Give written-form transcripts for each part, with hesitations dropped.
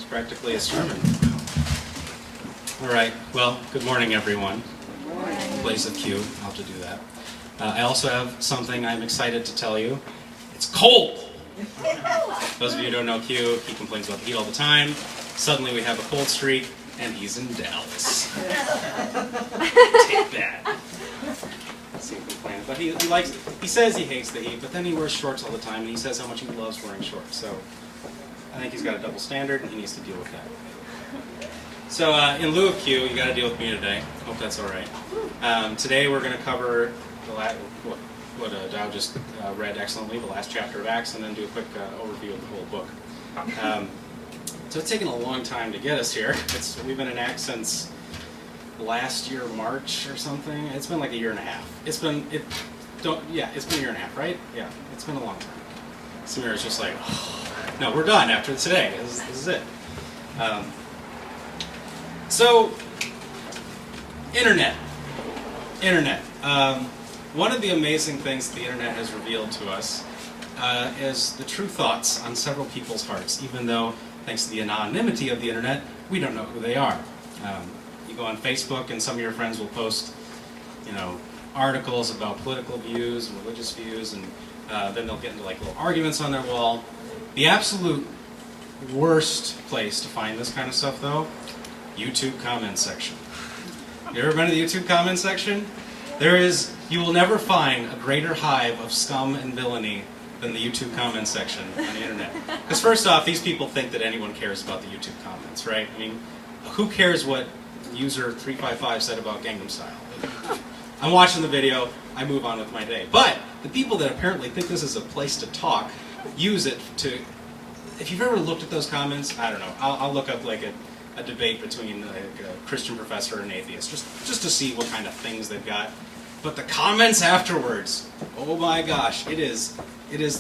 Practically a sermon. All right, well, good morning, everyone. Good morning. Place of Q, I'll have to do that. I also have something I'm excited to tell you. It's cold! Those of you who don't know Q, he complains about the heat all the time. Suddenly we have a cold streak, and he's in Dallas. Take that. See him complain. But he says he hates the heat, but then he wears shorts all the time, and he says how much he loves wearing shorts. So I think he's got a double standard, and he needs to deal with that. So in lieu of Q, you got to deal with me today. Hope that's all right. Today we're going to cover what Dow just read excellently, the last chapter of Acts, and then do a quick overview of the whole book. So it's taken a long time to get us here. We've been in Acts since last year, March or something. It's been like a year and a half. It's been a year and a half, right? Yeah, it's been a long time. Samira's just like, oh, no, we're done after today. This is it. So, internet. One of the amazing things the internet has revealed to us is the true thoughts on several people's hearts, even though, thanks to the anonymity of the internet, we don't know who they are. You go on Facebook and some of your friends will post, articles about political views and religious views, and then they'll get into like little arguments on their wall. The absolute worst place to find this kind of stuff, though, YouTube comment section. You ever been to the YouTube comment section? You will never find a greater hive of scum and villainy than the YouTube comment section on the internet. Because first off, these people think that anyone cares about the YouTube comments, right? I mean, who cares what user 355 said about Gangnam Style? I'm watching the video, I move on with my day. But the people that apparently think this is a place to talk use it to, if you've ever looked at those comments, I don't know, I'll look up like a debate between like a Christian professor and atheist, just to see what kind of things they've got. But the comments afterwards, oh my gosh, it is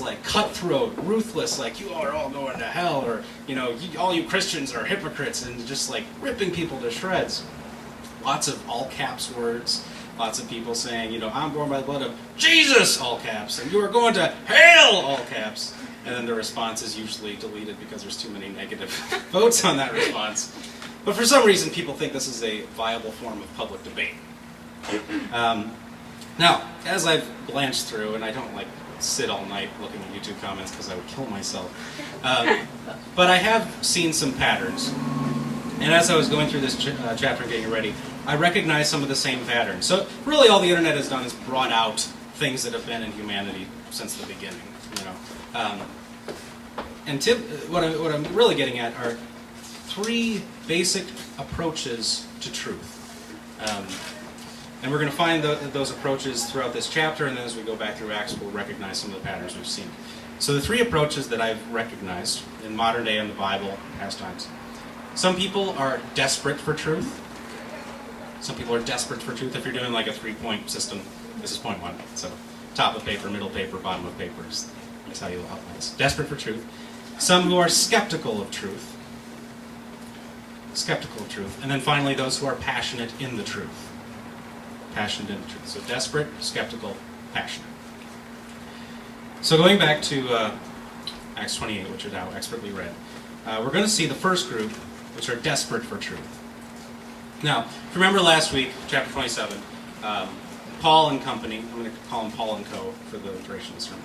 like cutthroat, ruthless, like you are all going to hell, or all you Christians are hypocrites, and just like ripping people to shreds. Lots of all caps words, lots of people saying, I'm born by the blood of Jesus, all caps, and you are going to hell, all caps. And then the response is usually deleted because there's too many negative votes on that response. But for some reason, people think this is a viable form of public debate. Now, as I've glanced through, and I don't sit all night looking at YouTube comments because I would kill myself, but I have seen some patterns. And as I was going through this chapter and getting ready, I recognized some of the same patterns. So really all the internet has done is brought out things that have been in humanity since the beginning. What I'm really getting at are three basic approaches to truth. And we're going to find those approaches throughout this chapter, and then as we go back through Acts, we'll recognize some of the patterns we've seen. So the three approaches that I've recognized in modern day in the Bible, past times. Some people are desperate for truth. Some people are desperate for truth. If you're doing like a 3-point system, this is point 1. So top of paper, middle paper, bottom of paper is how you outline this. Desperate for truth. Some who are skeptical of truth. Skeptical of truth. And then finally, those who are passionate in the truth. Passionate in the truth. So desperate, skeptical, passionate. So going back to Acts 28, which are now expertly read, we're going to see the first group, which are desperate for truth. Now, if you remember last week, chapter 27, Paul and company, I'm going to call them Paul and co. for the duration of the sermon.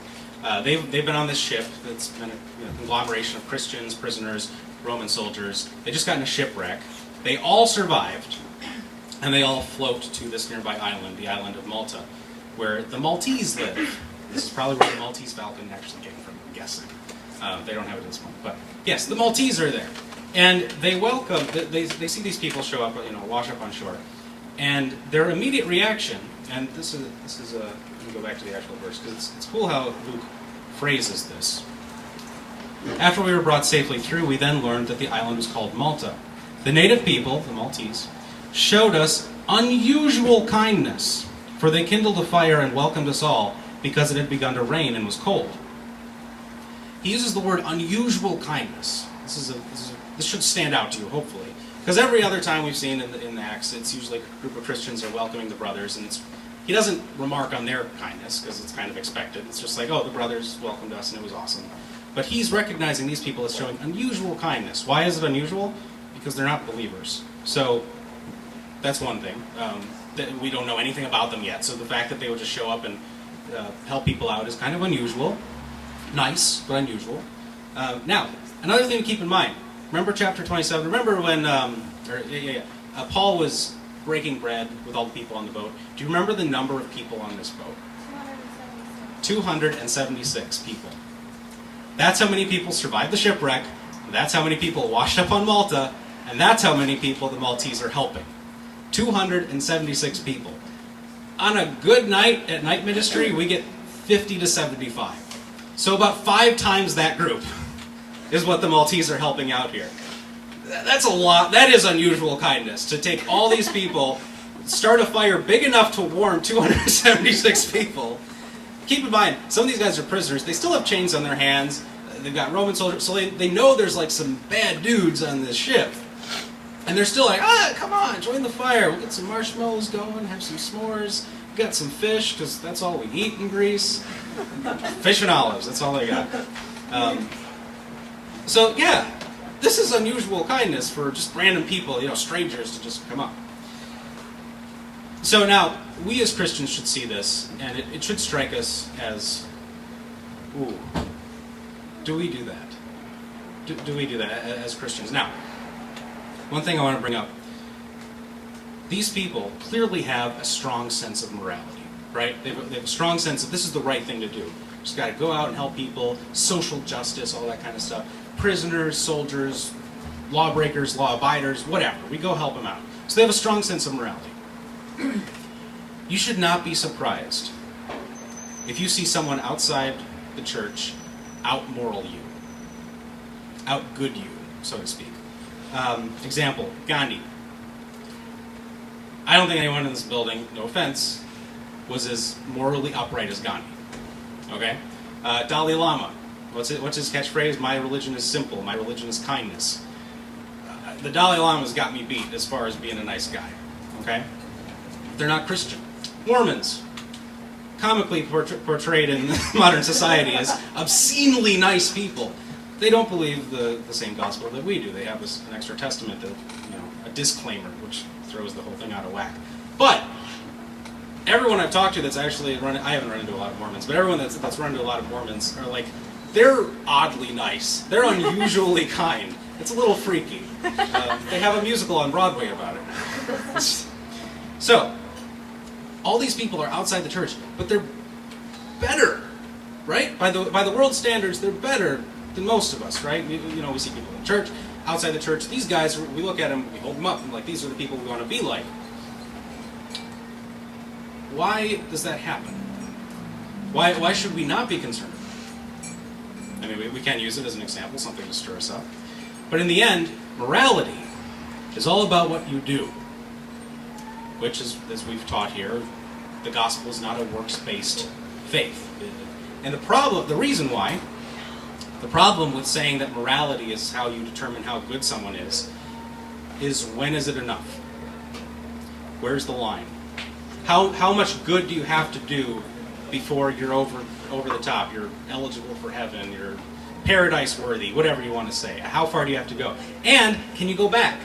They've been on this ship that's been a conglomeration of Christians, prisoners, Roman soldiers. They just got in a shipwreck. They all survived, and they all float to this nearby island, the island of Malta, where the Maltese live. This is probably where the Maltese falcon actually came from, I'm guessing. They don't have it at this point, but yes, the Maltese are there. And they welcome, they see these people show up, wash up on shore. And their immediate reaction, and this is let me go back to the actual verse, because it's cool how Luke phrases this. After we were brought safely through, we then learned that the island was called Malta. The native people, the Maltese, showed us unusual kindness, for they kindled a fire and welcomed us all, because it had begun to rain and was cold. He uses the word unusual kindness. This should stand out to you, hopefully. Because every other time we've seen in the Acts, it's usually a group of Christians are welcoming the brothers, and he doesn't remark on their kindness, because it's kind of expected. It's just like, oh, the brothers welcomed us, and it was awesome. But he's recognizing these people as showing unusual kindness. Why is it unusual? Because they're not believers. So that's one thing. We don't know anything about them yet. So the fact that they would just show up and help people out is kind of unusual. Nice, but unusual. Now, another thing to keep in mind. Remember chapter 27? Remember when Paul was breaking bread with all the people on the boat? Do you remember the number of people on this boat? 276 people. That's how many people survived the shipwreck. That's how many people washed up on Malta. And that's how many people the Maltese are helping. 276 people. On a good night at night ministry, we get 50 to 75. So about 5 times that group is what the Maltese are helping out here. That's a lot. That is unusual kindness, to take all these people, start a fire big enough to warm 276 people. Keep in mind, some of these guys are prisoners. They still have chains on their hands. They've got Roman soldiers, so they know there's like some bad dudes on this ship. And they're still like, come on, join the fire. We'll get some marshmallows going, have some s'mores. We got some fish, because that's all we eat in Greece. Fish and olives, that's all they got. So yeah, this is unusual kindness for just random people, strangers, to just come up. So now, we as Christians should see this, and it should strike us as, ooh, do we do that? Do we do that as Christians? Now, one thing I want to bring up. These people clearly have a strong sense of morality, right? They have a strong sense of this is the right thing to do. Just got to go out and help people, social justice, all that kind of stuff. Prisoners, soldiers, lawbreakers, law-abiders, whatever. We go help them out. So they have a strong sense of morality. You should not be surprised if you see someone outside the church out-moral you, out-good you, so to speak. Example, Gandhi. I don't think anyone in this building, no offense, was as morally upright as Gandhi. Okay? Dalai Lama. What's his catchphrase? My religion is simple. My religion is kindness. The Dalai Lama's got me beat as far as being a nice guy. Okay? They're not Christian. Mormons. Comically portrayed in modern society as obscenely nice people. They don't believe the same gospel that we do. They have an extra testament, a disclaimer, which throws the whole thing out of whack. But everyone I've talked to that's actually I haven't run into a lot of Mormons, but everyone that's run into a lot of Mormons are like, they're oddly nice. They're unusually kind. It's a little freaky. They have a musical on Broadway about it. So, all these people are outside the church, but they're better, right? By the world standards, they're better than most of us, right? We see people in church, outside the church. These guys, we look at them, we hold them up, and like, these are the people we want to be like. Why does that happen? Why should we not be concerned? I mean, we can use it as an example, something to stir us up. But in the end, morality is all about what you do, which is, as we've taught here, the gospel is not a works-based faith. And the reason why, the problem with saying that morality is how you determine how good someone is when is it enough? Where's the line? How much good do you have to do before you're over the top? You're eligible for heaven, you're paradise worthy, whatever you want to say. How far do you have to go? And can you go back?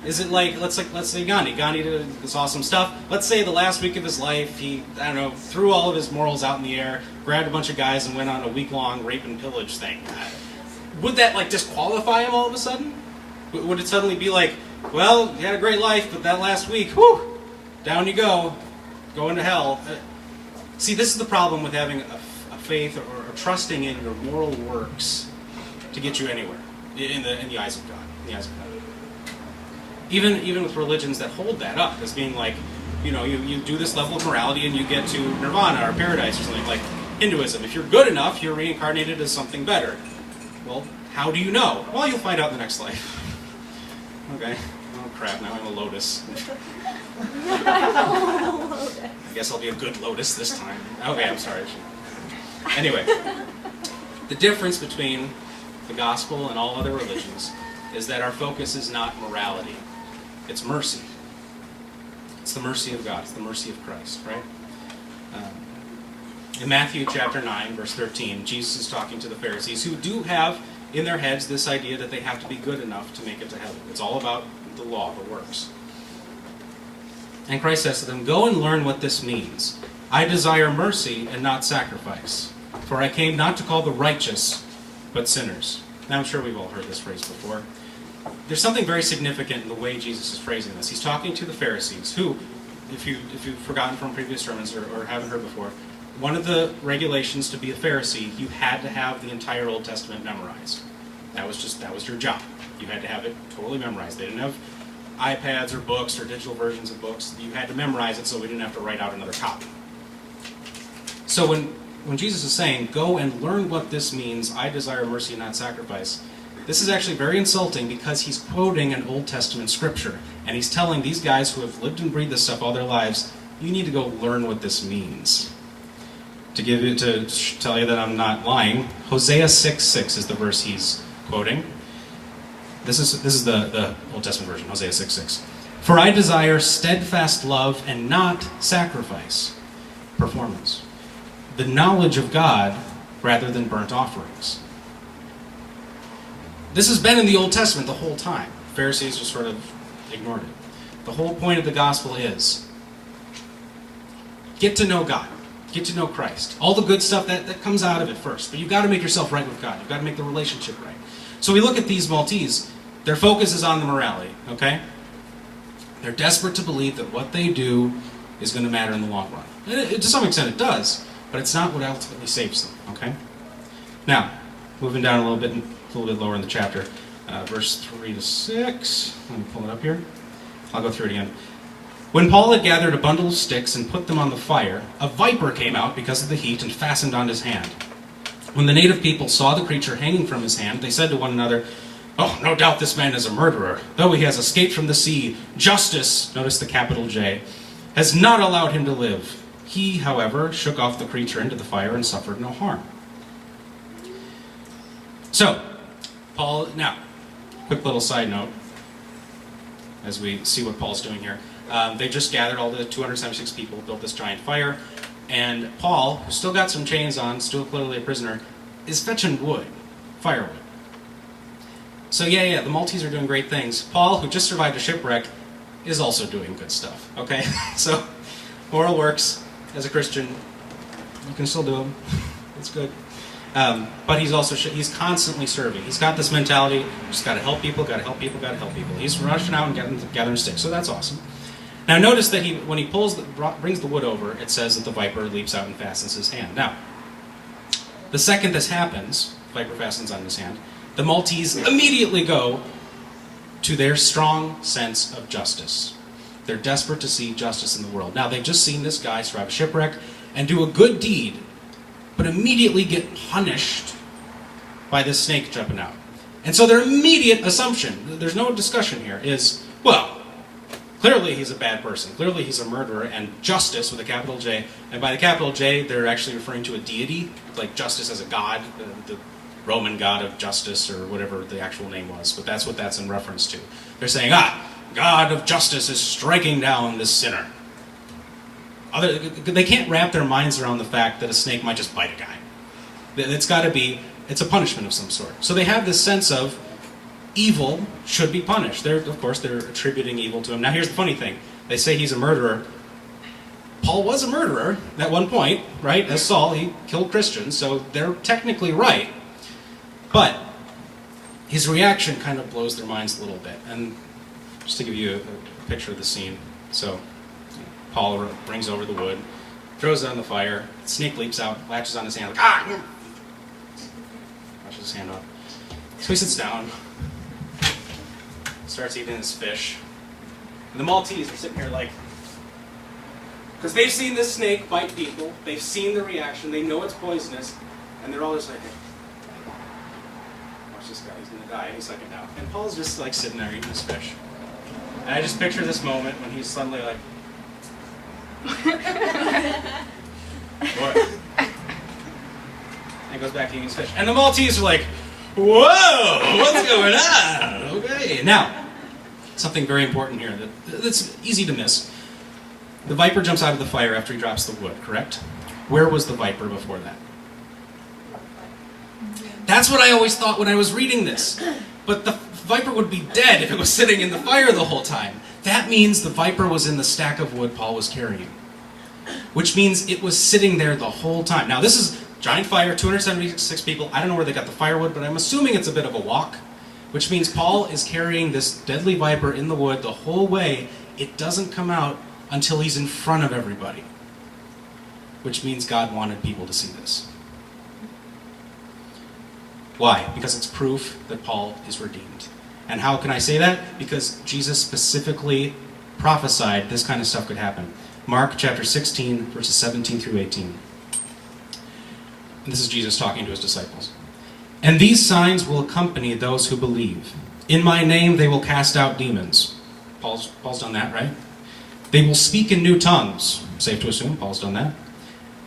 Is it like, let's say Gandhi did this awesome stuff. Let's say the last week of his life, he, threw all of his morals out in the air, grabbed a bunch of guys and went on a week-long rape and pillage thing. Would that disqualify him all of a sudden? Would it suddenly be like, well, you had a great life, but that last week, whew, down you go, going to hell. See, this is the problem with having a faith or trusting in your moral works to get you anywhere in the eyes of God. In the eyes of God. Even with religions that hold that up as being like, you do this level of morality and you get to nirvana or paradise or something, like Hinduism. If you're good enough, you're reincarnated as something better. Well, how do you know? Well, you'll find out in the next life. Okay. Oh crap, now I'm a lotus. I guess I'll be a good lotus this time. Okay, I'm sorry. Anyway, the difference between the gospel and all other religions is that our focus is not morality. It's mercy. It's the mercy of God. It's the mercy of Christ, right? In Matthew chapter 9, verse 13, Jesus is talking to the Pharisees who do have in their heads this idea that they have to be good enough to make it to heaven. It's all about the law, the works. And Christ says to them, "Go and learn what this means. I desire mercy and not sacrifice, for I came not to call the righteous, but sinners." Now I'm sure we've all heard this phrase before. There's something very significant in the way Jesus is phrasing this. He's talking to the Pharisees who, if you've forgotten from previous sermons or haven't heard before, one of the regulations to be a Pharisee, you had to have the entire Old Testament memorized. That was your job. You had to have it totally memorized. They didn't have iPads or books or digital versions of books. You had to memorize it so we didn't have to write out another copy. So when Jesus is saying, "Go and learn what this means, I desire mercy and not sacrifice," this is actually very insulting because he's quoting an Old Testament scripture. And he's telling these guys who have lived and breathed this stuff all their lives, you need to go learn what this means. To tell you that I'm not lying, Hosea 6:6 is the verse he's quoting. This is the Old Testament version, Hosea 6:6. "For I desire steadfast love and not sacrifice," performance, "the knowledge of God rather than burnt offerings." This has been in the Old Testament the whole time. Pharisees just sort of ignored it. The whole point of the gospel is get to know God. Get to know Christ. All the good stuff that comes out of it first. But you've got to make yourself right with God. You've got to make the relationship right. So we look at these Maltese. Their focus is on the morality, okay? They're desperate to believe that what they do is going to matter in the long run. And to some extent it does, but it's not what ultimately saves them, okay? Now, moving down a little bit lower in the chapter, verse 3 to 6. Let me pull it up here. I'll go through it again. "When Paul had gathered a bundle of sticks and put them on the fire, a viper came out because of the heat and fastened on his hand. When the native people saw the creature hanging from his hand, they said to one another, 'Oh, no doubt this man is a murderer. Though he has escaped from the sea, justice,' notice the capital J, 'has not allowed him to live.' He, however, shook off the creature into the fire and suffered no harm." So, Paul, now, quick little side note, as we see what Paul's doing here. They just gathered all the 276 people, built this giant fire, and Paul, who's still got some chains on, still clearly a prisoner, is fetching wood, firewood. So yeah, the Maltese are doing great things. Paul, who just survived a shipwreck, is also doing good stuff, okay? So, moral works, as a Christian, you can still do them. It's good. But he's constantly serving. He's got this mentality, just got to help people, got to help people, got to help people. He's rushing out and gathering sticks, so that's awesome. Now notice that when he brings the wood over, it says that the viper leaps out and fastens his hand. Now, the second this happens, viper fastens on his hand, the Maltese immediately go to their strong sense of justice. They're desperate to see justice in the world. Now, they've just seen this guy survive a shipwreck and do a good deed, but immediately get punished by this snake jumping out. And so their immediate assumption, there's no discussion here, is, well, clearly he's a bad person. Clearly he's a murderer, and justice with a capital J. And by the capital J, they're actually referring to a deity, like justice as a god, the Roman god of justice, or whatever the actual name was. But that's what that's in reference to. They're saying, God of justice is striking down this sinner. They can't wrap their minds around the fact that a snake might just bite a guy. It's a punishment of some sort. So they have this sense of evil should be punished. Of course, they're attributing evil to him. Now here's the funny thing. They say he's a murderer. Paul was a murderer at one point, right? As Saul, he killed Christians, so they're technically right. But his reaction kind of blows their minds a little bit. And just to give you a picture of the scene. So Paul brings over the wood, throws it on the fire, the snake leaps out, latches on his hand, like, washes his hand off. So he sits down, starts eating his fish. And the Maltese are sitting here like, because they've seen this snake bite people, they've seen the reaction, they know it's poisonous, and they're all just like, watch this guy, he's going to die any second now. And Paul's just like sitting there eating his fish. And I just picture this moment when he's suddenly like, what? And goes back to eating his fish. And the Maltese are like, whoa, what's going on? Okay. Now, something very important here that's easy to miss. The viper jumps out of the fire after he drops the wood, correct? Where was the viper before that? That's what I always thought when I was reading this. But the viper would be dead if it was sitting in the fire the whole time. That means the viper was in the stack of wood Paul was carrying. Which means it was sitting there the whole time. Now this is giant fire, 276 people. I don't know where they got the firewood, but I'm assuming it's a bit of a walk. Which means Paul is carrying this deadly viper in the wood the whole way. It doesn't come out until he's in front of everybody. Which means God wanted people to see this. Why? Because it's proof that Paul is redeemed. And how can I say that? Because Jesus specifically prophesied this kind of stuff could happen. Mark chapter 16, verses 17 through 18. And this is Jesus talking to his disciples. And these signs will accompany those who believe. In my name they will cast out demons. Paul's done that, right? They will speak in new tongues. Safe to assume Paul's done that.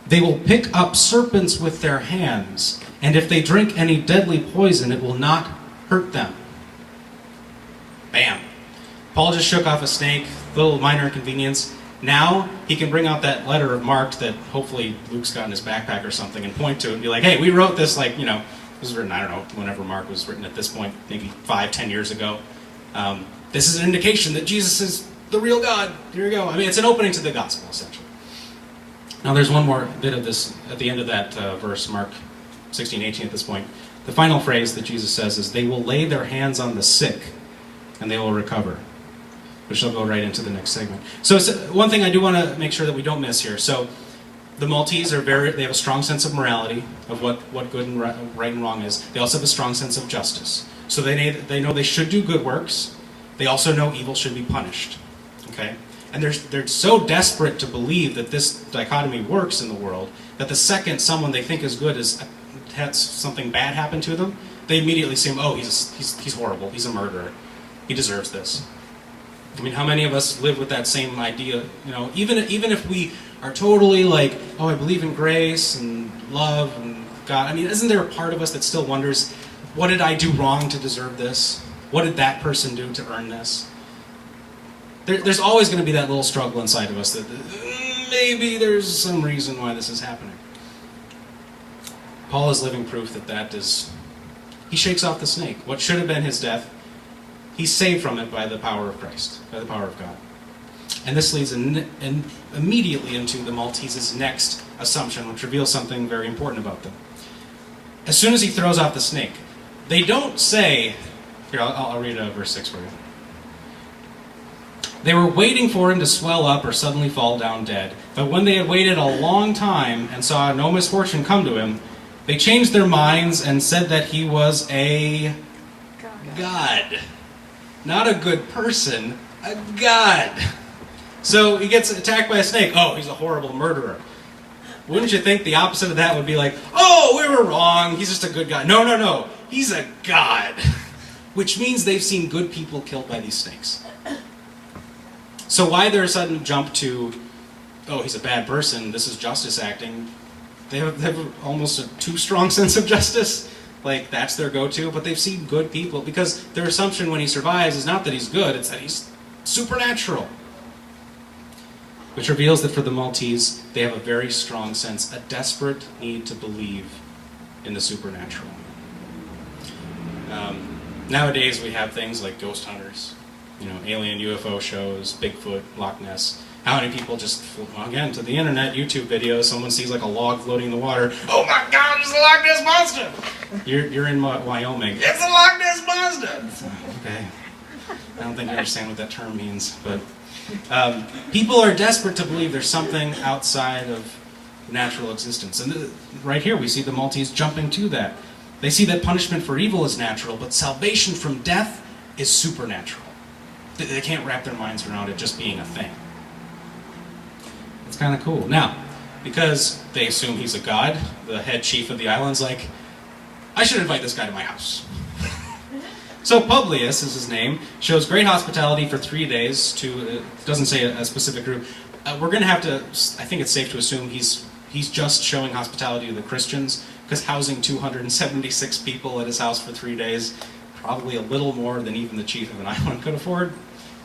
They will pick up serpents with their hands. And if they drink any deadly poison, it will not hurt them. Bam. Paul just shook off a snake, little minor inconvenience. Now he can bring out that letter of Mark that hopefully Luke's got in his backpack or something and point to it and be like, hey, we wrote this like, this was written, I don't know, whenever Mark was written at this point, maybe 5-10 years ago. This is an indication that Jesus is the real God. Here you go. I mean, it's an opening to the gospel, essentially. Now there's one more bit of this at the end of that verse, Mark 16:18 at this point. The final phrase that Jesus says is, they will lay their hands on the sick and they will recover. Which will go right into the next segment. So one thing I do want to make sure that we don't miss here. So the Maltese they have a strong sense of morality, of what good and right and wrong is. They also have a strong sense of justice. So they know they should do good works. They also know evil should be punished. Okay? And they're so desperate to believe that this dichotomy works in the world that the second someone they think is good has something bad happen to them, they immediately assume, oh, he's horrible, he's a murderer, he deserves this. I mean, how many of us live with that same idea? Even if we are totally like, oh, I believe in grace and love and God. I mean, isn't there a part of us that still wonders, what did I do wrong to deserve this? What did that person do to earn this? There's always going to be that little struggle inside of us that maybe there's some reason why this is happening. Paul is living proof that is... He shakes off the snake. What should have been his death, he's saved from it by the power of Christ, by the power of God. And this leads immediately into the Maltese's next assumption, which reveals something very important about them. As soon as he throws off the snake, they don't say... Here, I'll read verse 6 for you. They were waiting for him to swell up or suddenly fall down dead. But when they had waited a long time and saw no misfortune come to him, they changed their minds and said that he was a god. Not a good person, a god. So he gets attacked by a snake. Oh, he's a horrible murderer. Wouldn't you think the opposite of that would be like, oh, we were wrong, he's just a good guy. No, no, no, he's a god. Which means they've seen good people killed by these snakes. So why their sudden jump to, oh, he's a bad person, this is justice acting? They have almost a too strong sense of justice. Like, that's their go-to, but they've seen good people. Because their assumption when he survives is not that he's good, it's that he's supernatural. Which reveals that for the Maltese, they have a very strong sense, a desperate need to believe in the supernatural. Nowadays we have things like ghost hunters, alien UFO shows, Bigfoot, Loch Ness. How many people just, again, to the internet, YouTube videos, someone sees like a log floating in the water, oh my God, it's a Loch Ness Monster! You're in Wyoming, it's a Loch Ness Monster! Okay, I don't think you understand what that term means, but people are desperate to believe there's something outside of natural existence. And right here we see the Maltese jumping to that. They see that punishment for evil is natural, but salvation from death is supernatural. They can't wrap their minds around it just being a thing. It's kind of cool. Now, because they assume he's a god, the head chief of the island's like, I should invite this guy to my house. So Publius is his name, shows great hospitality for 3 days to, it doesn't say a specific group. We're going to have to, I think it's safe to assume he's just showing hospitality to the Christians, because housing 276 people at his house for 3 days, probably a little more than even the chief of an island could afford.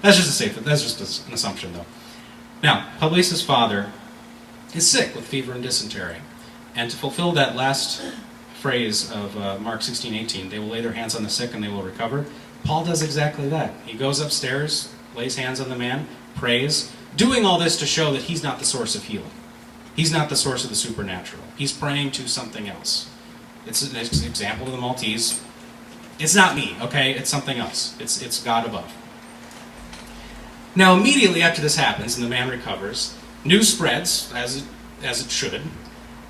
That's just an assumption, though. Now, Publius' father is sick with fever and dysentery. And to fulfill that last phrase of Mark 16:18, they will lay their hands on the sick and they will recover, Paul does exactly that. He goes upstairs, lays hands on the man, prays, doing all this to show that he's not the source of healing. He's not the source of the supernatural. He's praying to something else. It's an example of the Maltese. It's not me, okay? It's something else. It's God above. Now, immediately after this happens and the man recovers, news spreads, as it should,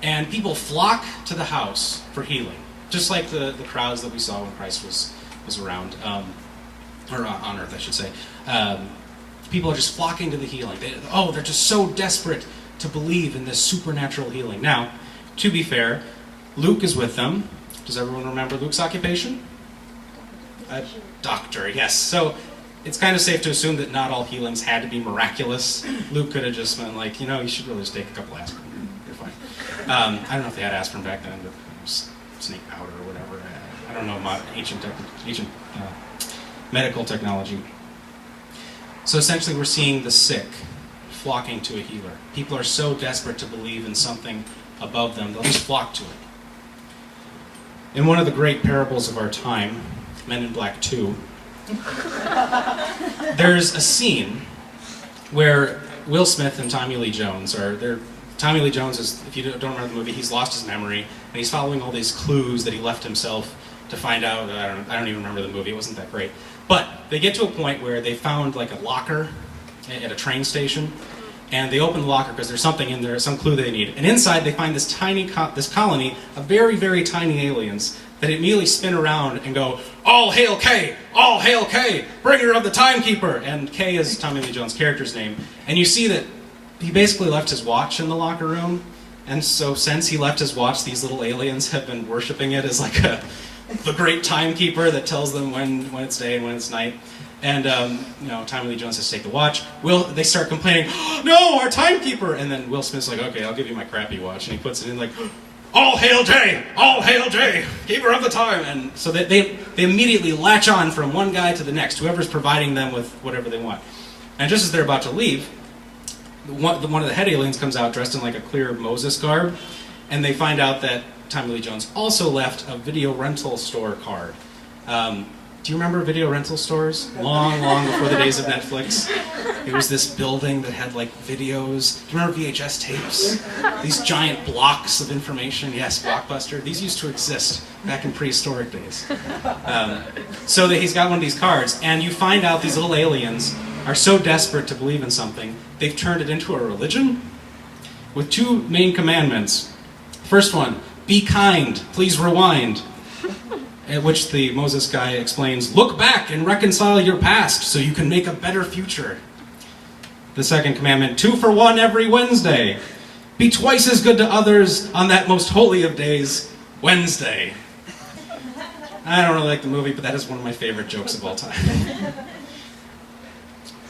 and people flock to the house for healing, just like the crowds that we saw when Christ was around, or on earth, I should say. People are just flocking to the healing. They're just so desperate to believe in this supernatural healing. Now, to be fair, Luke is with them. Does everyone remember Luke's occupation? A doctor, yes. So it's kind of safe to assume that not all healings had to be miraculous. Luke could have just been like, you should really just take a couple aspirin. You're fine. I don't know if they had aspirin back then, but snake powder or whatever. I don't know ancient medical technology. So essentially we're seeing the sick flocking to a healer. People are so desperate to believe in something above them, they'll just flock to it. In one of the great parables of our time, Men in Black 2, there's a scene where Will Smith and Tommy Lee Jones are there. Tommy Lee Jones is, if you don't remember the movie, he's lost his memory, and he's following all these clues that he left himself to find out. I don't even remember the movie, it wasn't that great. But they get to a point where they found like a locker at a train station, and they open the locker because there's something in there, some clue they need. And inside they find this this colony of very, very tiny aliens that immediately spin around and go, "All hail K! All hail K! Bringer of the Timekeeper!" And K is Tommy Lee Jones' character's name. And you see that he basically left his watch in the locker room, and so since he left his watch, these little aliens have been worshipping it as like the great timekeeper that tells them when it's day and when it's night. And Tommy Lee Jones has to take the watch. They start complaining, "Oh, no, our timekeeper!" And then Will Smith's like, "Okay, I'll give you my crappy watch," and he puts it in like, "All hail Jay! All hail Jay! Keeper of the time!" And so they immediately latch on from one guy to the next, whoever's providing them with whatever they want. And just as they're about to leave, one of the head aliens comes out dressed in like a clear Moses garb, and they find out that Tommy Lee Jones also left a video rental store card. Do you remember video rental stores? Long, long before the days of Netflix. It was this building that had like videos. Do you remember VHS tapes? These giant blocks of information. Yes, Blockbuster. These used to exist back in prehistoric days. So he's got one of these cards, and you find out these little aliens are so desperate to believe in something, they've turned it into a religion with two main commandments. First one, be kind, please rewind. At which the Moses guy explains, look back and reconcile your past so you can make a better future. The second commandment, 2 for 1 every Wednesday. Be twice as good to others on that most holy of days, Wednesday. I don't really like the movie, but that is one of my favorite jokes of all time.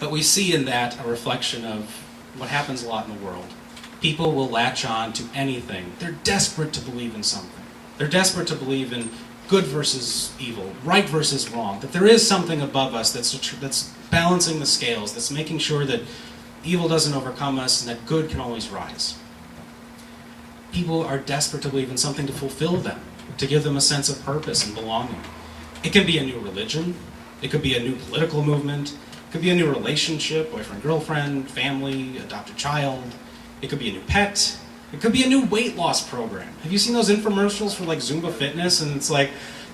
But we see in that a reflection of what happens a lot in the world. People will latch on to anything. They're desperate to believe in something. They're desperate to believe in good versus evil, right versus wrong, that there is something above us that's balancing the scales, that's making sure that evil doesn't overcome us and that good can always rise. People are desperate to believe in something to fulfill them, to give them a sense of purpose and belonging. It can be a new religion, it could be a new political movement, it could be a new relationship, boyfriend, girlfriend, family, adopted child, it could be a new pet, it could be a new weight loss program. Have you seen those infomercials for like Zumba fitness? And it's like,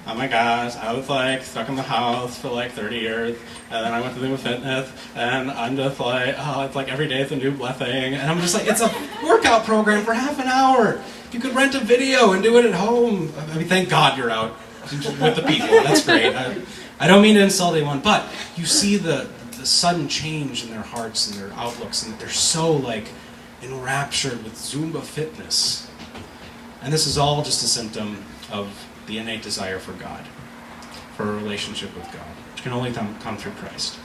oh my gosh, I was like stuck in the house for like 30 years, and then I went to Zumba fitness, and I'm just like, oh, it's like every day is a new blessing. And I'm just like, it's a workout program for half an hour. You could rent a video and do it at home. I mean, thank God you're out with the people. That's great. I don't mean to insult anyone, but you see the sudden change in their hearts and their outlooks, and that they're so like enraptured with Zumba fitness. And this is all just a symptom of the innate desire for God, for a relationship with God, which can only come through Christ.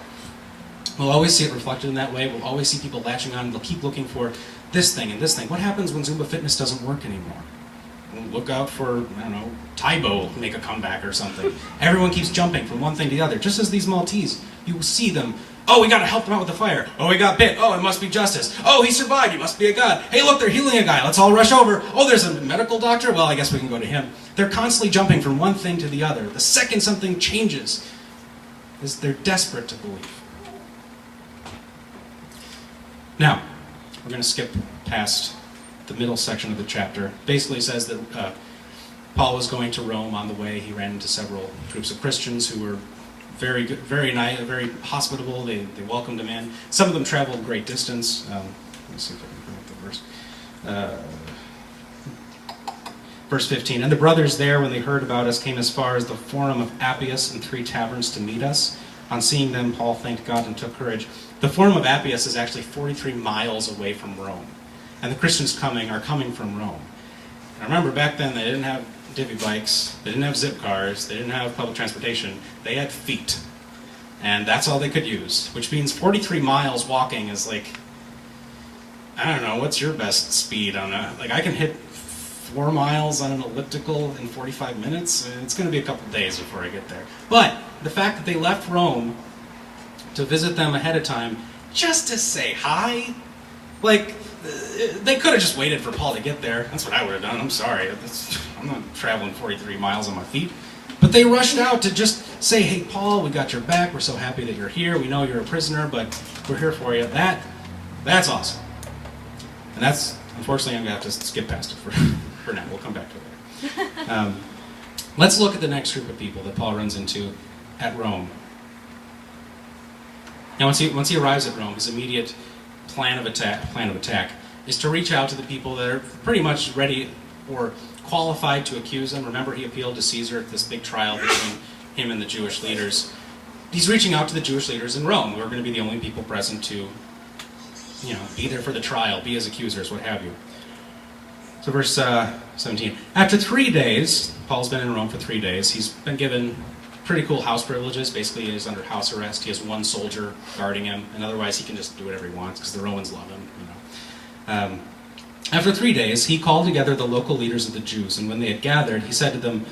We'll always see it reflected in that way. We'll always see people latching on. They'll keep looking for this thing and this thing. What happens when Zumba fitness doesn't work anymore? We'll look out for, I don't know, Taibo make a comeback or something. Everyone keeps jumping from one thing to the other. Just as these Maltese, you will see them Oh, we got to help them out with the fire. Oh, he got bit. Oh, it must be justice. Oh, he survived. He must be a god. Hey, look, they're healing a guy. Let's all rush over. Oh, there's a medical doctor. Well, I guess we can go to him. They're constantly jumping from one thing to the other. The second something changes, they're desperate to believe. Now, we're going to skip past the middle section of the chapter. Basically says that Paul was going to Rome. On the way, he ran into several groups of Christians who were very good, very nice, very hospitable. They welcomed him in. Some of them traveled a great distance. Let me see if I can bring up the verse. Verse 15, and the brothers there, when they heard about us, came as far as the Forum of Appius and 3 taverns to meet us. On seeing them, Paul thanked God and took courage. The Forum of Appius is actually 43 miles away from Rome. And the Christians are coming from Rome. And remember, back then they didn't have divvy bikes, they didn't have zip cars, they didn't have public transportation, they had feet. And that's all they could use, which means 43 miles walking is like, I don't know, what's your best speed on a, like I can hit 4 miles on an elliptical in 45 minutes, it's going to be a couple days before I get there. But the fact that they left Rome to visit them ahead of time, just to say hi, like, they could have just waited for Paul to get there. That's what I would have done. I'm sorry. I'm not traveling 43 miles on my feet. But they rushed out to just say, hey, Paul, we got your back. We're so happy that you're here. We know you're a prisoner, but we're here for you. That's awesome. And that's, unfortunately, I'm going to have to skip past it for now. We'll come back to it later. Let's look at the next group of people that Paul runs into at Rome. Now, once he arrives at Rome, his immediate plan of attack is to reach out to the people that are pretty much ready or qualified to accuse him. Remember, he appealed to Caesar at this big trial between him and the Jewish leaders. He's reaching out to the Jewish leaders in Rome, who are going to be the only people present to, be there for the trial, be his accusers, what have you. So verse 17. After 3 days, Paul's been in Rome for 3 days. He's been given pretty cool house privileges. Basically, he's under house arrest. He has 1 soldier guarding him, and otherwise he can just do whatever he wants because the Romans love him. After 3 days, he called together the local leaders of the Jews, and when they had gathered, he said to them,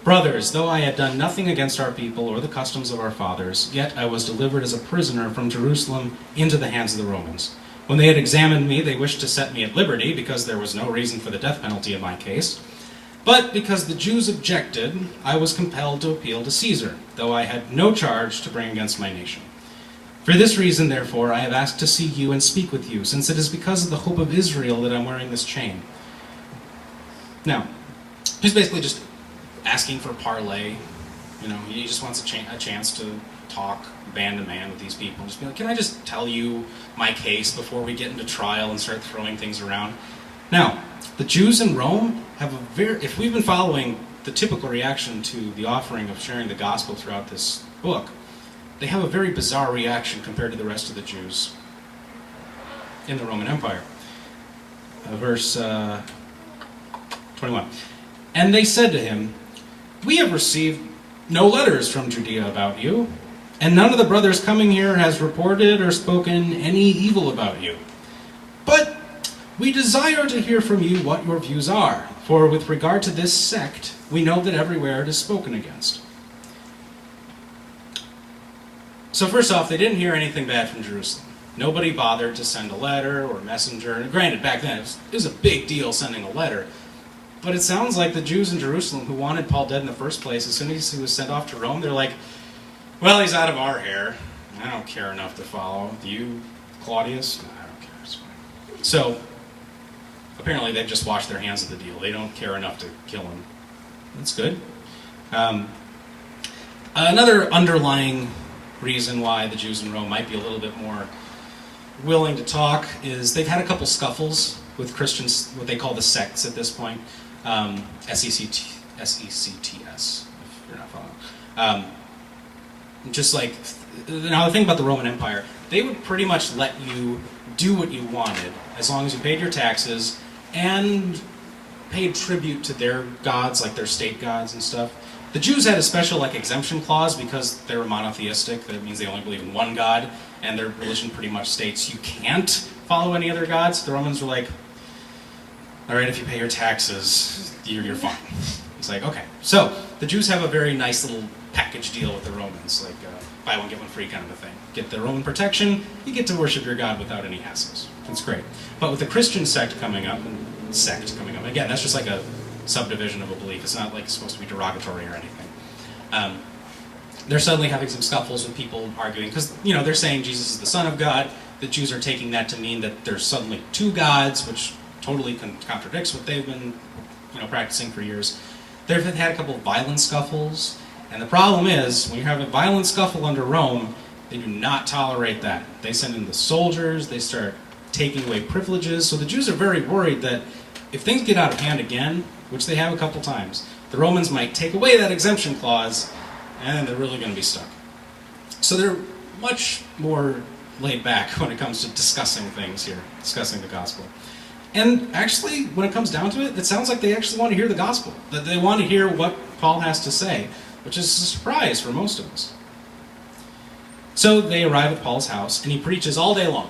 brothers, though I had done nothing against our people or the customs of our fathers, yet I was delivered as a prisoner from Jerusalem into the hands of the Romans. When they had examined me, they wished to set me at liberty, because there was no reason for the death penalty in my case. But because the Jews objected, I was compelled to appeal to Caesar, though I had no charge to bring against my nation. For this reason, therefore, I have asked to see you and speak with you, since it is because of the hope of Israel that I'm wearing this chain. Now, he's basically just asking for parley. He just wants a chance to talk man to man with these people. Just be like, can I just tell you my case before we get into trial and start throwing things around? Now, the Jews in Rome have if we've been following the typical reaction to the offering of sharing the gospel throughout this book, they have a very bizarre reaction compared to the rest of the Jews in the Roman Empire. Verse 21. And they said to him, we have received no letters from Judea about you, and none of the brothers coming here has reported or spoken any evil about you. But we desire to hear from you what your views are, for with regard to this sect, we know that everywhere it is spoken against. So first off, they didn't hear anything bad from Jerusalem. Nobody bothered to send a letter or a messenger. And granted, back then, it was a big deal sending a letter. But it sounds like the Jews in Jerusalem who wanted Paul dead in the first place, as soon as he was sent off to Rome, they're like, well, he's out of our hair. I don't care enough to follow. Do you, Claudius? No, I don't care. It's fine. So, apparently they've just washed their hands of the deal. They don't care enough to kill him. That's good. Another underlying reason why the Jews in Rome might be a little bit more willing to talk is they've had a couple scuffles with Christians, what they call the sects at this point. S-E-C-T-S, if you're not following. Just like, now the thing about the Roman Empire, they would pretty much let you do what you wanted as long as you paid your taxes and paid tribute to their gods, like their state gods and stuff. The Jews had a special exemption clause because they were monotheistic. That means they only believe in one God, and their religion pretty much states you can't follow any other gods. The Romans were like, all right, if you pay your taxes, you're fine. It's like, okay. So the Jews have a very nice little package deal with the Romans, like buy one, get one free kind of a thing. Get the Roman protection, you get to worship your God without any hassles. It's great. But with the Christian sect coming up, again, that's just like a subdivision of a belief. It's not like it's supposed to be derogatory or anything. They're suddenly having some scuffles with people arguing, because they're saying Jesus is the Son of God. The Jews are taking that to mean that there's suddenly two gods, which totally contradicts what they've been practicing for years. They've had a couple of violent scuffles, and the problem is, when you have a violent scuffle under Rome, they do not tolerate that. They send in the soldiers, they start taking away privileges, so the Jews are very worried that if things get out of hand again, which they have a couple times, the Romans might take away that exemption clause, and they're really going to be stuck. So they're much more laid back when it comes to discussing things here, discussing the gospel. And actually, when it comes down to it, it sounds like they actually want to hear the gospel, that they want to hear what Paul has to say, which is a surprise for most of us. So they arrive at Paul's house, and he preaches all day long,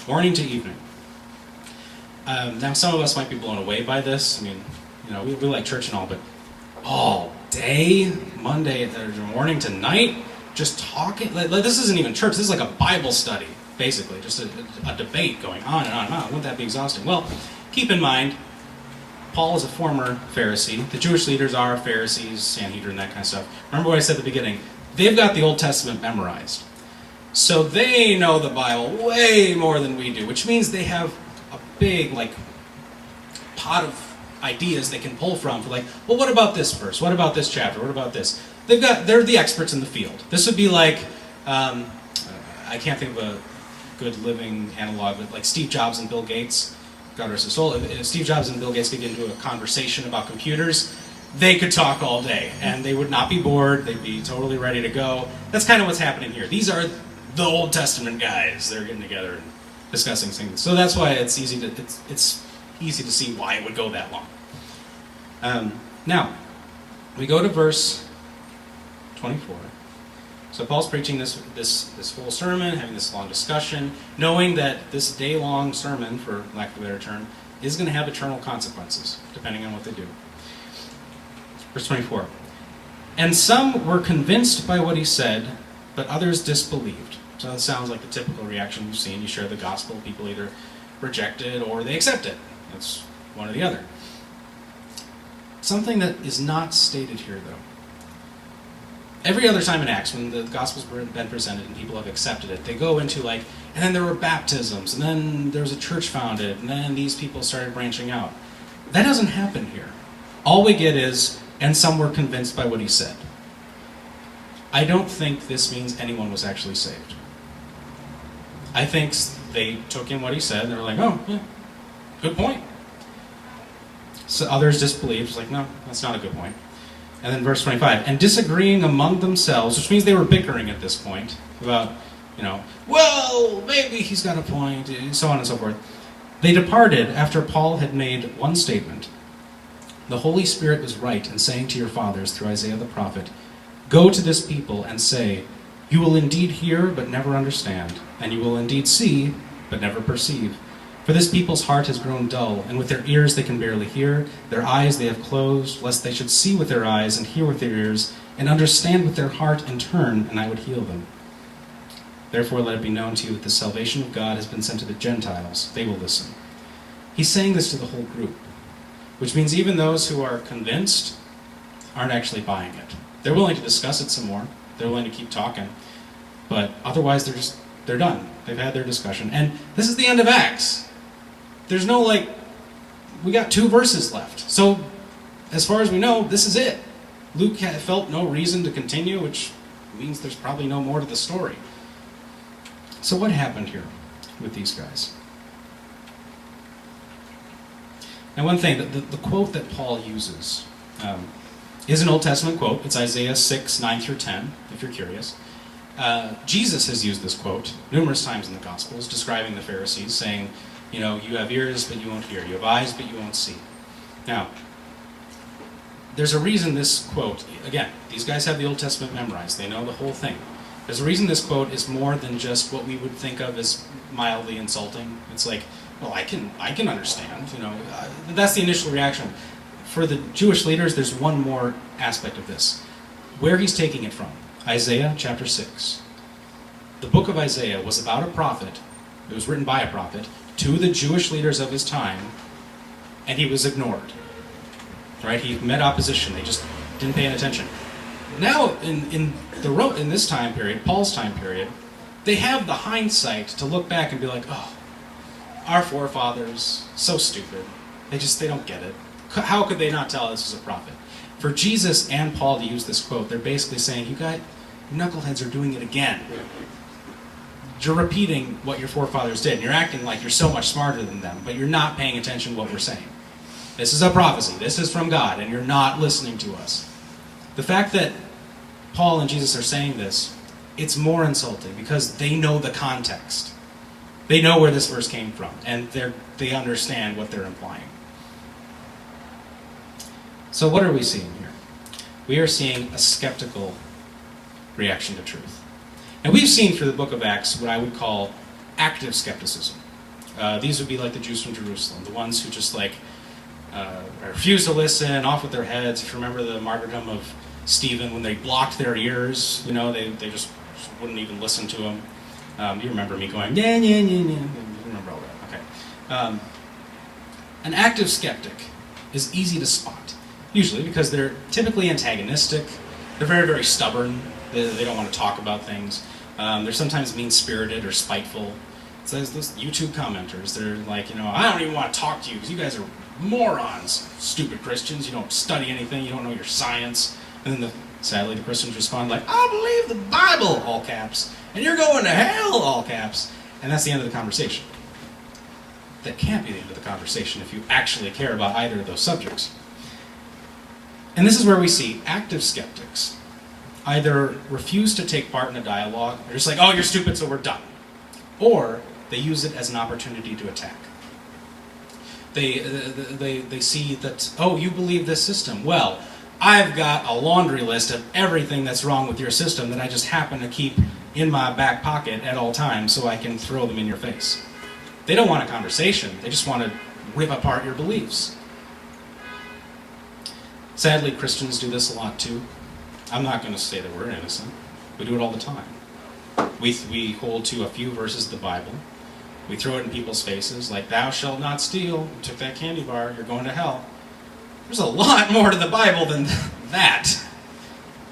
morning to evening. Now, some of us might be blown away by this. I mean, we like church and all, but all day, Monday, morning to night, just talking. This isn't even church. This is like a Bible study, basically, just a debate going on and on and on. Wouldn't that be exhausting? Well, keep in mind, Paul is a former Pharisee. The Jewish leaders are Pharisees, Sanhedrin, that kind of stuff. Remember what I said at the beginning? They've got the Old Testament memorized. So they know the Bible way more than we do, which means they have a big, pot of ideas they can pull from for well, what about this verse? What about this chapter? What about this? They're the experts in the field. This would be like, I can't think of a good living analog, but like Steve Jobs and Bill Gates. God rest his soul. If Steve Jobs and Bill Gates could get into a conversation about computers, they could talk all day, and they would not be bored. They'd be totally ready to go. That's kind of what's happening here. These are the Old Testament guys. They're getting together and discussing things. So that's why it's easy to see why it would go that long. Now, we go to verse 24. So Paul's preaching this whole sermon, having this long discussion, knowing that this day-long sermon, for lack of a better term, is going to have eternal consequences, depending on what they do. Verse 24. And some were convinced by what he said, but others disbelieved. So that sounds like the typical reaction you've seen. You share the gospel, people either reject it or they accept it. That's one or the other. Something that is not stated here, though. Every other time in Acts, when the gospel's been presented and people have accepted it, they go into and then there were baptisms, and then there was a church founded, and then these people started branching out. That doesn't happen here. All we get is, and some were convinced by what he said. I don't think this means anyone was actually saved. I think they took in what he said, and they were like, oh, yeah, good point. So others disbelieved, no, that's not a good point. And then verse 25, and disagreeing among themselves, which means they were bickering at this point about, well, maybe he's got a point, so on and so forth. They departed after Paul had made one statement. The Holy Spirit was right in saying to your fathers through Isaiah the prophet, go to this people and say, you will indeed hear but never understand, and you will indeed see but never perceive. For this people's heart has grown dull, and with their ears they can barely hear, their eyes they have closed, lest they should see with their eyes and hear with their ears, and understand with their heart and turn, and I would heal them. Therefore let it be known to you that the salvation of God has been sent to the Gentiles. They will listen. He's saying this to the whole group, which means even those who are convinced aren't actually buying it. They're willing to discuss it some more. They're willing to keep talking. But otherwise they're done. They've had their discussion. And this is the end of Acts. There's no we got 2 verses left. So, as far as we know, this is it. Luke felt no reason to continue, which means there's probably no more to the story. So what happened here with these guys? Now one thing, the quote that Paul uses is an Old Testament quote. It's Isaiah 6, 9 through 10, if you're curious. Jesus has used this quote numerous times in the Gospels, describing the Pharisees, saying, you have ears, but you won't hear. You have eyes, but you won't see. Now, there's a reason this quote, again, these guys have the Old Testament memorized. They know the whole thing. There's a reason this quote is more than just what we would think of as mildly insulting. It's well, I can understand. That's the initial reaction. For the Jewish leaders, there's one more aspect of this. where he's taking it from. Isaiah chapter 6. The book of Isaiah was about a prophet. It was written by a prophet to the Jewish leaders of his time, and he was ignored. Right? He met opposition. They just didn't pay any attention. Now, in this time period, Paul's time period, they have the hindsight to look back and be like, oh, our forefathers, so stupid. They don't get it. How could they not tell this was a prophet? For Jesus and Paul to use this quote, they're basically saying, you knuckleheads are doing it again. You're repeating what your forefathers did, and you're acting like you're so much smarter than them, but you're not paying attention to what we're saying. This is a prophecy. This is from God, and you're not listening to us. The fact that Paul and Jesus are saying this, it's more insulting because they know the context. They know where this verse came from, and they understand what they're implying. So what are we seeing here? We are seeing a skeptical reaction to truth. And we've seen through the book of Acts what I would call active skepticism. These would be like the Jews from Jerusalem, the ones who just refuse to listen, off with their heads. If you remember the martyrdom of Stephen, when they blocked their ears, they just wouldn't even listen to him. You remember me going, yeah. You remember all that, okay. An active skeptic is easy to spot, usually because they're typically antagonistic. They're very, very stubborn. They don't want to talk about things. They're sometimes mean-spirited or spiteful. So there's those YouTube commenters. They're like, I don't even want to talk to you because you guys are morons, stupid Christians. You don't study anything. You don't know your science. And then sadly, the Christians respond like, I believe the Bible, all caps, and you're going to hell, all caps. And that's the end of the conversation. That can't be the end of the conversation if you actually care about either of those subjects. And this is where we see active skeptics either refuse to take part in a dialogue, they're just like, oh, you're stupid, so we're done. Or they use it as an opportunity to attack. They see that, oh, you believe this system. Well, I've got a laundry list of everything that's wrong with your system that I just happen to keep in my back pocket at all times so I can throw them in your face. They don't want a conversation. They just want to rip apart your beliefs. Sadly, Christians do this a lot too. I'm not going to say that we're innocent. We do it all the time. We hold to a few verses of the Bible. We throw it in people's faces, like, thou shalt not steal. You took that candy bar, you're going to hell. There's a lot more to the Bible than that.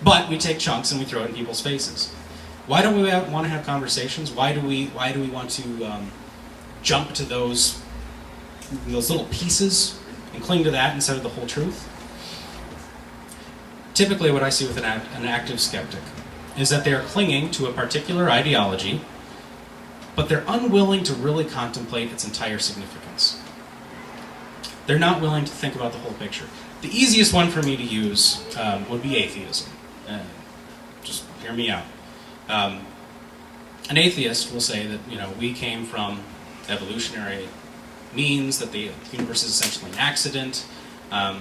But we take chunks and we throw it in people's faces. Why don't we want to have conversations? Why do we want to jump to those little pieces and cling to that instead of the whole truth? Typically what I see with an active skeptic is that they are clinging to a particular ideology, but they're unwilling to really contemplate its entire significance. They're not willing to think about the whole picture. The easiest one for me to use would be atheism. Just hear me out. An atheist will say that we came from evolutionary means, that the universe is essentially an accident. I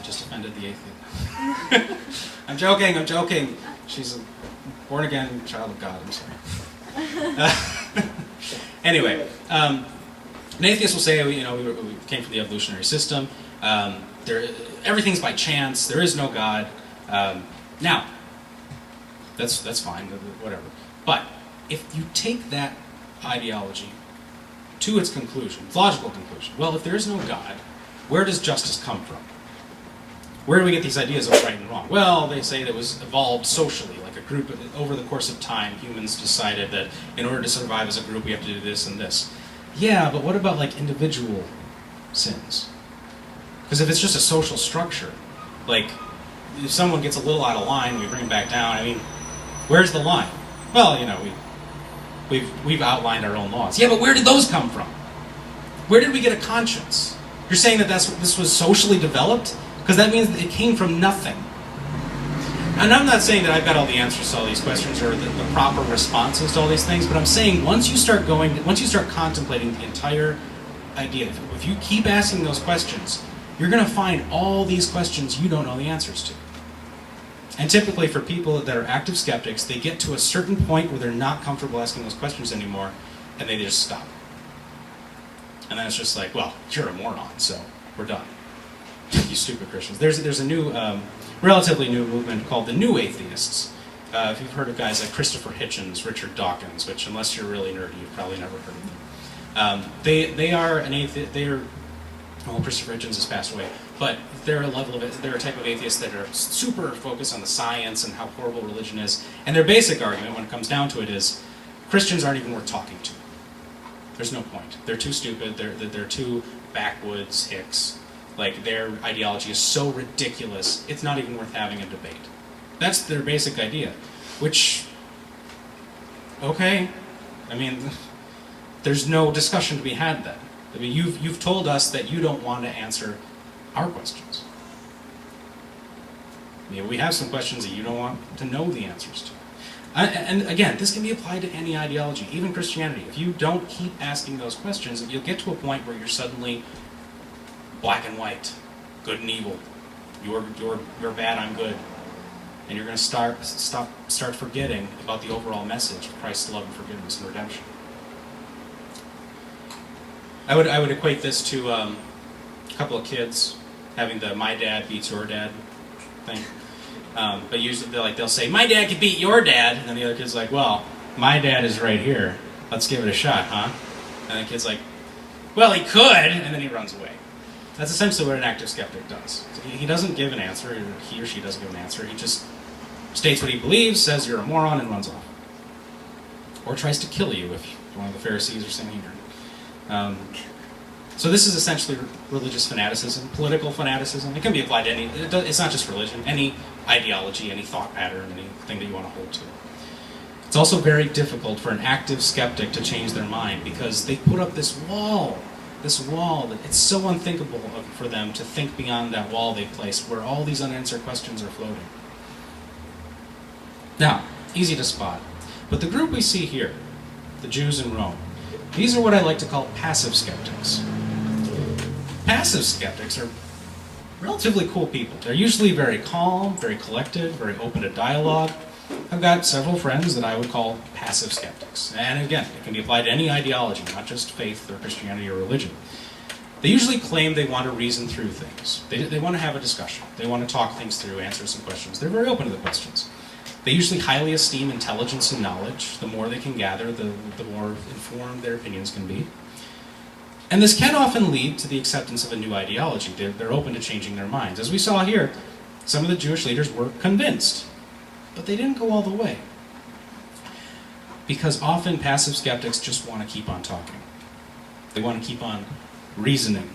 just offended the atheist. I'm joking. She's a born-again child of God, I'm sorry. Anyway, an atheist will say, we came from the evolutionary system. Everything's by chance. There is no God. Now, that's fine, whatever. But if you take that ideology to its conclusion, its logical conclusion, well, if there is no God, where does justice come from? Where do we get these ideas of right and wrong? Well, they say that it was evolved socially, like a group. Over the course of time, humans decided that in order to survive as a group, we have to do this and this. Yeah, but what about like individual sins? Because if it's just a social structure, like if someone gets a little out of line, we bring it back down. I mean, where's the line? Well, we've outlined our own laws. Yeah, but where did those come from? Where did we get a conscience? You're saying that this was socially developed? Because that means that it came from nothing. And I'm not saying that I've got all the answers to all these questions or the proper responses to all these things, but I'm saying once you start contemplating the entire idea, if you keep asking those questions, you're going to find all these questions you don't know the answers to. And typically for people that are active skeptics, they get to a certain point where they're not comfortable asking those questions anymore, and they just stop. And then it's just like, well, you're a moron, so we're done. You stupid Christians. There's a new relatively new movement called the New Atheists. If you've heard of guys like Christopher Hitchens, Richard Dawkins, which unless you're really nerdy, you've probably never heard of them. They are an atheist. Well, Christopher Hitchens has passed away, but they're a type of atheists that are super focused on the science and how horrible religion is. And their basic argument, when it comes down to it, is Christians aren't even worth talking to. There's no point. They're too stupid. They're too backwoods hicks. Like, their ideology is so ridiculous, it's not even worth having a debate. That's their basic idea. Which, okay, I mean, there's no discussion to be had then. I mean, you've told us that you don't want to answer our questions. I mean, we have some questions that you don't want to know the answers to. And again, this can be applied to any ideology, even Christianity. If you don't keep asking those questions, you'll get to a point where you're suddenly black and white, good and evil. You're bad, I'm good. And you're going to start forgetting about the overall message of Christ's love and forgiveness and redemption. I would equate this to a couple of kids having the "my dad beats your dad" thing. But usually they'll say, "My dad could beat your dad," and then the other kid's like, "Well, my dad is right here. Let's give it a shot, huh?" And the kid's like, "Well, he could," and then he runs away. That's essentially what an active skeptic does. So he doesn't give an answer, or he or she doesn't give an answer. He just states what he believes, says you're a moron, and runs off. Or tries to kill you if one of the Pharisees or Sanhedrin. So this is essentially religious fanaticism, political fanaticism. It can be applied to any, it's not just religion, any ideology, any thought pattern, anything that you want to hold to. It's also very difficult for an active skeptic to change their mind because they put up this wall that it's so unthinkable for them to think beyond that wall they've placed where all these unanswered questions are floating. Now, easy to spot, but the group we see here, the Jews in Rome, these are what I like to call passive skeptics. Passive skeptics are relatively cool people. They're usually very calm, very collected, very open to dialogue. I've got several friends that I would call passive skeptics. And again, it can be applied to any ideology, not just faith or Christianity or religion. They usually claim they want to reason through things. They want to have a discussion. They want to talk things through, answer some questions. They're very open to the questions. They usually highly esteem intelligence and knowledge. The more they can gather, the more informed their opinions can be. And this can often lead to the acceptance of a new ideology. They're open to changing their minds. As we saw here, some of the Jewish leaders were convinced, but they didn't go all the way. Because often passive skeptics just want to keep on talking. They want to keep on reasoning.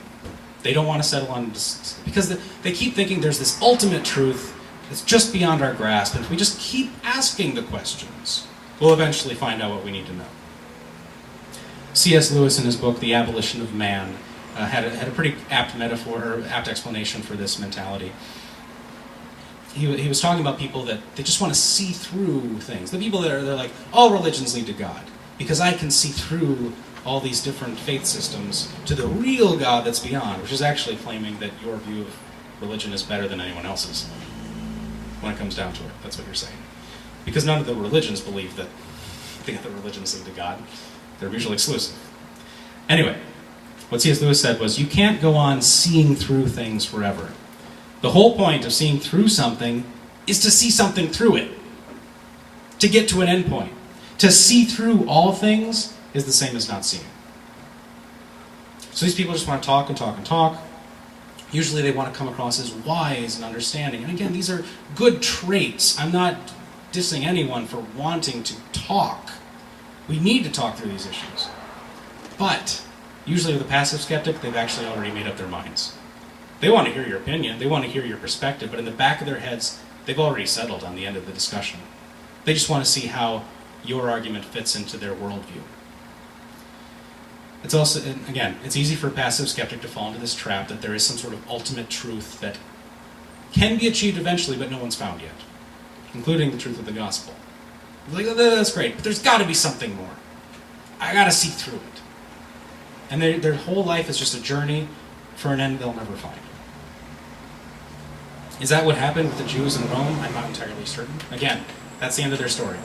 They don't want to settle on, because they keep thinking there's this ultimate truth it's just beyond our grasp, and if we just keep asking the questions, we'll eventually find out what we need to know. C.S. Lewis, in his book, The Abolition of Man, had a pretty apt metaphor, or apt explanation for this mentality. He was talking about people that they just want to see through things. The people that they're like, all religions lead to God, because I can see through all these different faith systems to the real God that's beyond, which is actually claiming that your view of religion is better than anyone else's. When it comes down to it, that's what you're saying. Because none of the religions believe that the other religions lead to God. They're mutually exclusive. Anyway, what C.S. Lewis said was, you can't go on seeing through things forever. The whole point of seeing through something is to see something through it. To get to an end point. To see through all things is the same as not seeing. So these people just want to talk and talk and talk. Usually they want to come across as wise and understanding. And again, these are good traits. I'm not dissing anyone for wanting to talk. We need to talk through these issues. But usually with a passive skeptic, they've actually already made up their minds. They want to hear your opinion, they want to hear your perspective, but in the back of their heads, they've already settled on the end of the discussion. They just want to see how your argument fits into their worldview. It's also, again, it's easy for a passive skeptic to fall into this trap that there is some sort of ultimate truth that can be achieved eventually, but no one's found yet, including the truth of the gospel. Like, that's great, but there's got to be something more. I got to see through it. And their whole life is just a journey for an end they'll never find. Is that what happened with the Jews in Rome? I'm not entirely certain. Again, that's the end of their story.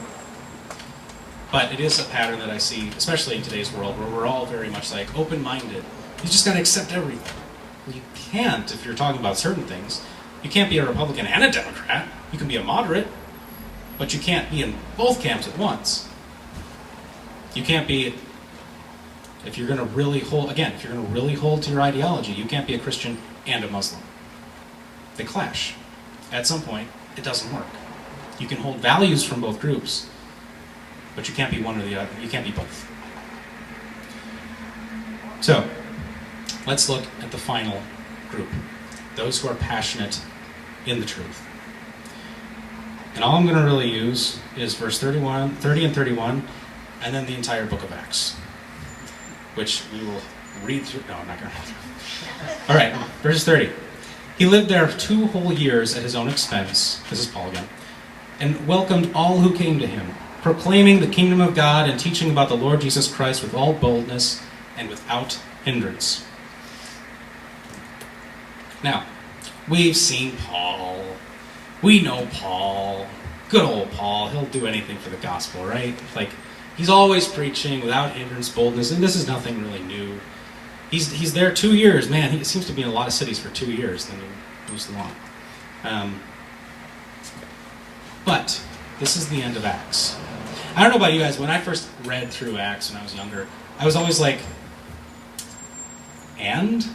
But it is a pattern that I see, especially in today's world, where we're all very much like open-minded. You just got to accept everything. Well, you can't if you're talking about certain things. You can't be a Republican and a Democrat. You can be a moderate, but you can't be in both camps at once. You can't be, if you're going to really hold, again, if you're going to really hold to your ideology, you can't be a Christian and a Muslim. They clash. At some point, it doesn't work. You can hold values from both groups, but you can't be one or the other. You can't be both. So, let's look at the final group, those who are passionate in the truth. And all I'm going to really use is verse 30 and 31, and then the entire book of Acts, which we will read through. No, I'm not going to. All right, verse 30. He lived there 2 whole years at his own expense, this is Paul again, and welcomed all who came to him, proclaiming the kingdom of God and teaching about the Lord Jesus Christ with all boldness and without hindrance. Now, we've seen Paul. We know Paul. Good old Paul. He'll do anything for the gospel, right? Like, he's always preaching without hindrance, boldness, and this is nothing really new. He's there 2 years. Man, he seems to be in a lot of cities for 2 years. Then he moves along. But this is the end of Acts. I don't know about you guys. When I first read through Acts when I was younger, I was always like, and?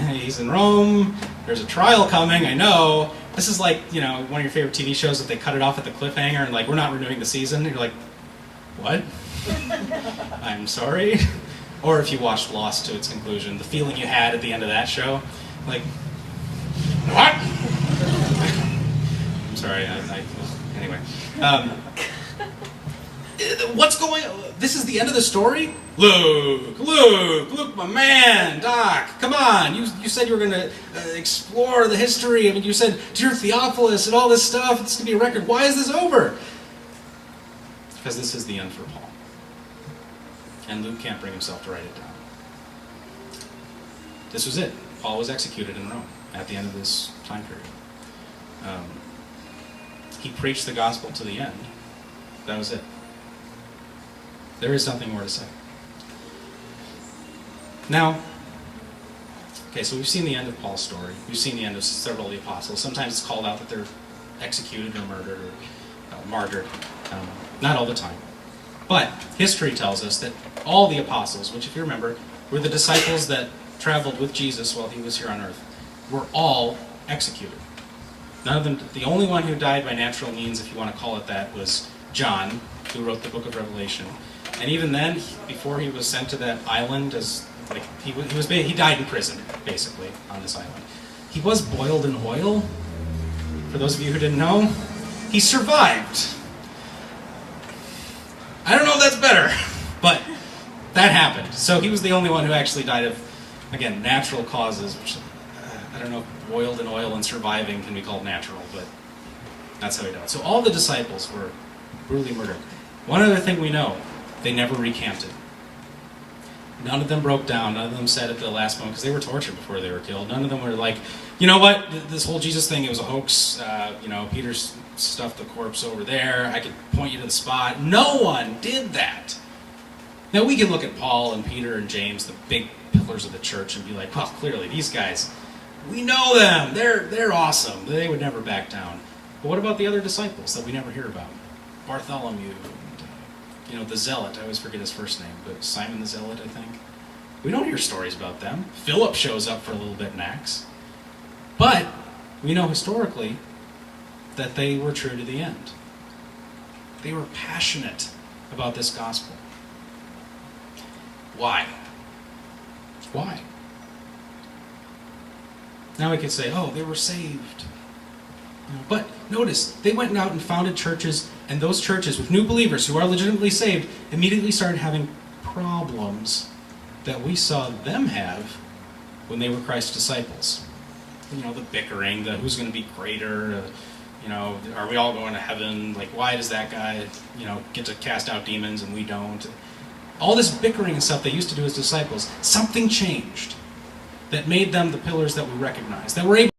He's in Rome. There's a trial coming. I know. This is like, you know, one of your favorite TV shows that they cut it off at the cliffhanger and like, we're not renewing the season. You're like, what? I'm sorry. Or if you watched Lost to its conclusion, the feeling you had at the end of that show, like, what? I'm sorry. Anyway, what's going on? This is the end of the story? Luke, my man, Doc, come on. You said you were going to explore the history. I mean, you said, dear Theophilus, and all this stuff. It's going to be a record. Why is this over? Because this is the end for Paul. And Luke can't bring himself to write it down. This was it. Paul was executed in Rome at the end of this time period. He preached the gospel to the end. That was it. There is something more to say. Now, okay, so we've seen the end of Paul's story. We've seen the end of several of the apostles. Sometimes it's called out that they're executed or murdered or martyred. Not all the time. But history tells us that all the apostles, which if you remember, were the disciples that traveled with Jesus while he was here on earth, were all executed. None of them, the only one who died by natural means, if you want to call it that, was John, who wrote the book of Revelation. And even then, before he was sent to that island, he died in prison, basically, on this island. He was boiled in oil. For those of you who didn't know, he survived. I don't know if that's better, but that happened. So he was the only one who actually died of, again, natural causes, which I don't know if boiled in oil and surviving can be called natural, but that's how he died. So all the disciples were brutally murdered. One other thing we know, they never recanted. None of them broke down. None of them said at the last moment, because they were tortured before they were killed. None of them were like, you know what, this whole Jesus thing, it was a hoax. Peter's stuffed the corpse over there. I could point you to the spot. No one did that. Now we can look at Paul and Peter and James, the big pillars of the church, and be like, well, clearly these guys, we know them. They're awesome. They would never back down. But what about the other disciples that we never hear about? Bartholomew, and, the Zealot. I always forget his first name, but Simon the Zealot, I think. We don't hear stories about them. Philip shows up for a little bit in Acts. But we know historically that they were true to the end. They were passionate about this gospel. Why? Why? Now we could say, oh, they were saved. But notice, they went out and founded churches, and those churches with new believers who are legitimately saved immediately started having problems that we saw them have when they were Christ's disciples. The bickering, the who's going to be greater, are we all going to heaven? Like, why does that guy, get to cast out demons and we don't? All this bickering and stuff they used to do as disciples, something changed that made them the pillars that we recognize, that were able